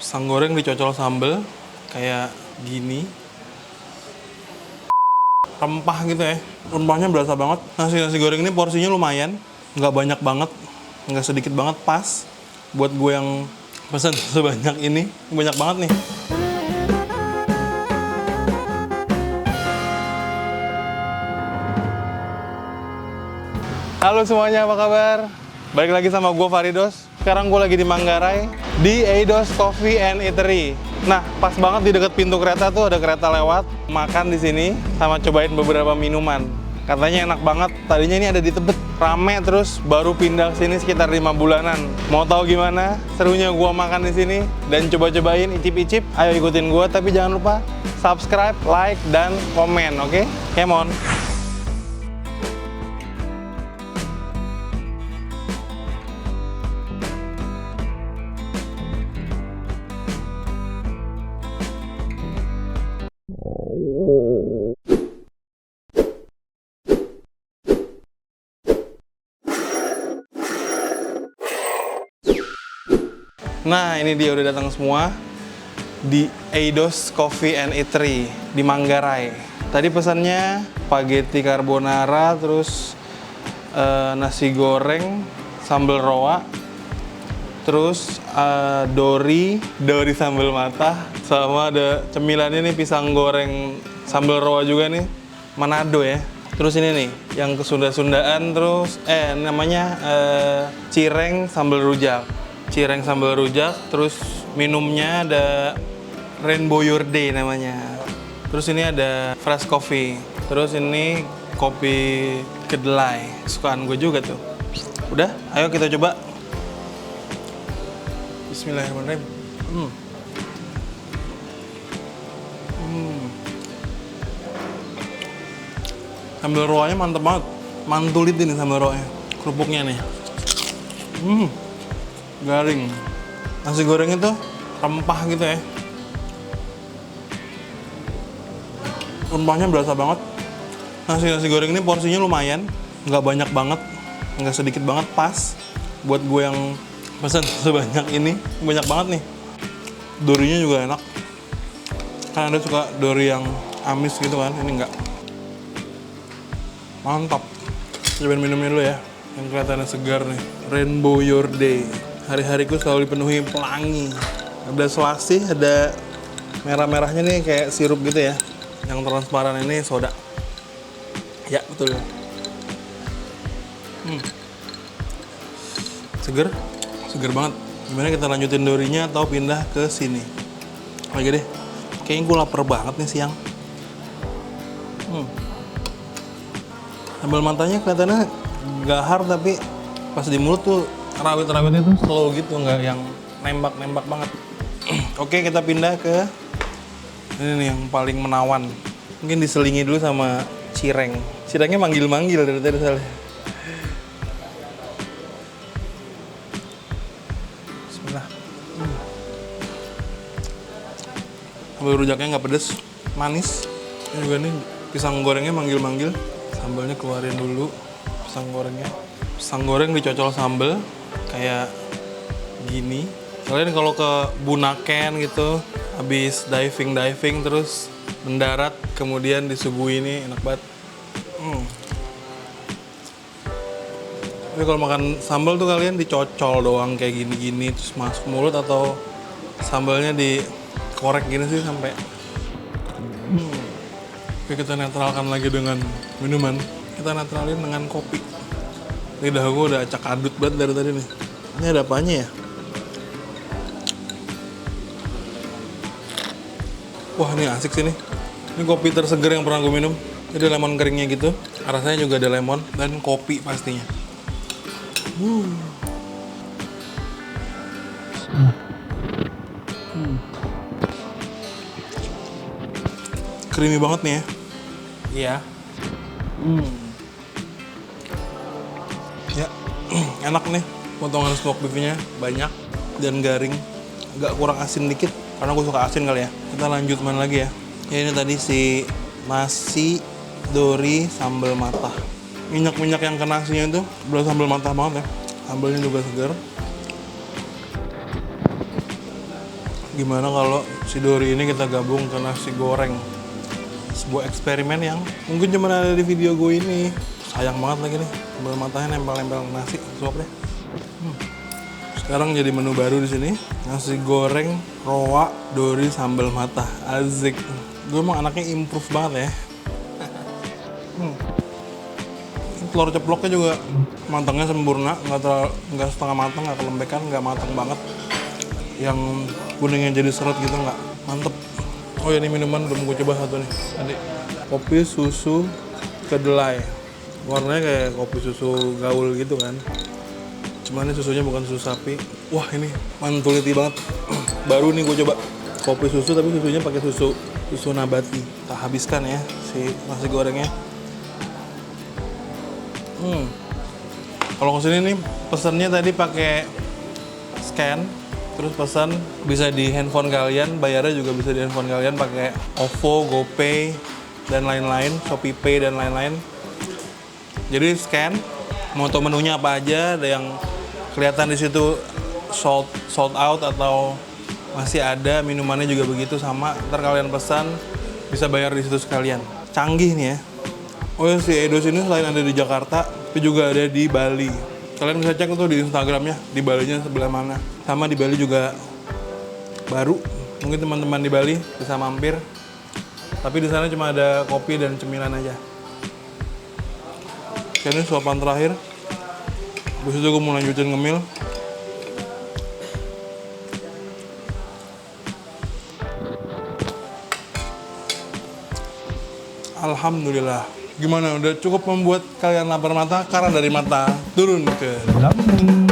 Pisang goreng dicocol sambel kayak gini. Rempah gitu ya. Rempahnya berasa banget. Nasi goreng ini porsinya lumayan, nggak banyak banget, nggak sedikit banget, pas. Buat gue yang pesen sebanyak ini, banyak banget nih. Halo semuanya, apa kabar? Balik lagi sama gue Faridos. Sekarang gue lagi di Manggarai, di Eidos Coffee and Eatery. Nah, pas banget di dekat pintu kereta tuh ada kereta lewat. Makan di sini sama cobain beberapa minuman. Katanya enak banget. Tadinya ini ada di Tebet, rame, terus baru pindah ke sini sekitar 5 bulanan. Mau tahu gimana serunya gue makan di sini dan coba-cobain, icip-icip? Ayo ikutin gue, tapi jangan lupa subscribe, like, dan komen, oke? Come on. Nah, ini dia udah datang semua di Eidos Coffee and Eatery di Manggarai. Tadi pesannya spaghetti carbonara, terus nasi goreng, sambal roa, terus dori sambal matah, sama ada cemilannya nih pisang goreng sambal roa juga nih, Manado ya. Terus ini nih yang kesunda-sundaan, terus namanya cireng sambal rujak. Cireng sambal rujak, terus minumnya ada Rainbow Your Day namanya. Terus ini ada fresh coffee. Terus ini kopi kedelai, kesukaan gue juga tuh. Udah, ayo kita coba. Bismillahirrahmanirrahim. Sambal roanya mantep banget. Mantul ini sambal roanya. Kerupuknya nih. Garing. Nasi goreng itu rempah gitu ya. Rempahnya berasa banget. Nasi goreng ini porsinya lumayan, nggak banyak banget, nggak sedikit banget, pas. Buat gue yang pesen sebanyak ini, banyak banget nih. Dorinya juga enak. Kan ada suka dori yang amis gitu kan, ini enggak. Mantap. Cobain minumnya dulu ya, yang kelihatannya segar nih. Rainbow Your Day. Hari-hariku selalu dipenuhi pelangi. Ada selasih, ada merah-merahnya nih kayak sirup gitu ya. Yang transparan ini soda. Ya, betul. Seger, seger banget. Gimana kita lanjutin dorinya atau pindah ke sini? Lagi deh. Kayaknya gue lapar banget nih siang. Sambal matanya kelihatannya gahar, tapi pas di mulut tuh rawit-rawitnya tuh slow gitu, nggak yang nembak-nembak banget. Oke, kita pindah ke ini nih yang paling menawan. Mungkin diselingi dulu sama cireng. Cirengnya manggil-manggil dari tadi soalnya. Bismillah. Sambal rujaknya nggak pedes, manis. Ini juga nih pisang gorengnya manggil-manggil. Sambalnya keluarin dulu, pisang gorengnya. Pisang goreng dicocol sambal kayak gini. Kalian kalau ke Bunaken gitu, habis diving terus mendarat, kemudian disuguhi ini, enak banget. Tapi kalau makan sambal tuh kalian dicocol doang kayak gini-gini, terus masuk mulut, atau sambalnya dikorek gini sih sampai. Oke, kita netralkan lagi dengan minuman. Kita netralin dengan kopi. Lidah gue udah acak adut banget dari tadi nih. Ini ada apanya ya? Wah, ini asik sih nih. Ini kopi terseger yang pernah gue minum. Jadi lemon keringnya gitu. Rasanya juga ada lemon dan kopi pastinya. Creamy banget nih ya. Iya. Ya, enak nih. Potongan smoke beef-nya banyak dan garing. Agak kurang asin dikit, karena gue suka asin kali ya. Kita lanjut mana lagi ya. Ya, ini tadi si nasi dori sambal matah. Minyak-minyak yang ke nasinya itu berasa sambal matah banget ya. Sambalnya juga segar. Gimana kalau si Dori ini kita gabung ke nasi goreng? Sebuah eksperimen yang mungkin cuma ada di video gue ini. Sayang banget lagi nih, sambal matanya nempel-nempel nasi. Suap deh. Sekarang jadi menu baru di sini, nasi goreng roa Dori sambal mata. Azik. Gue emang anaknya improve banget ya. Telur ceploknya juga matangnya sempurna, nggak setengah matang, nggak kelembekan, nggak matang banget. Yang kuningnya jadi seret gitu, nggak mantep. Oh ya, ini minuman belum gue coba satu nih. Tadi kopi susu kedelai, warnanya kayak kopi susu gaul gitu kan. Cuman ini susunya bukan susu sapi. Wah, ini mantuliti banget. Baru nih gue coba kopi susu, tapi susunya pakai susu nabati. Kita habiskan ya si nasi gorengnya. Kalau kesini nih pesannya tadi pakai scan, terus pesan bisa di handphone kalian, bayarnya juga bisa di handphone kalian pakai OVO, GoPay dan lain-lain, ShopeePay dan lain-lain. Jadi scan, mau tau menunya apa aja, ada yang kelihatan di situ sold out atau masih ada, minumannya juga begitu sama. Ntar kalian pesan bisa bayar di situ sekalian. Canggih nih ya. Oh ya, si Eidos ini selain ada di Jakarta, tapi juga ada di Bali. Kalian bisa cek tuh di Instagramnya, di Balinya sebelah mana. Sama di Bali juga baru. Mungkin teman-teman di Bali bisa mampir. Tapi di sana cuma ada kopi dan cemilan aja. Oke, ini suapan terakhir. Habis itu gue mau lanjutin ngemil. Alhamdulillah. Gimana, udah cukup membuat kalian lapar mata? Karena dari mata turun ke lambung.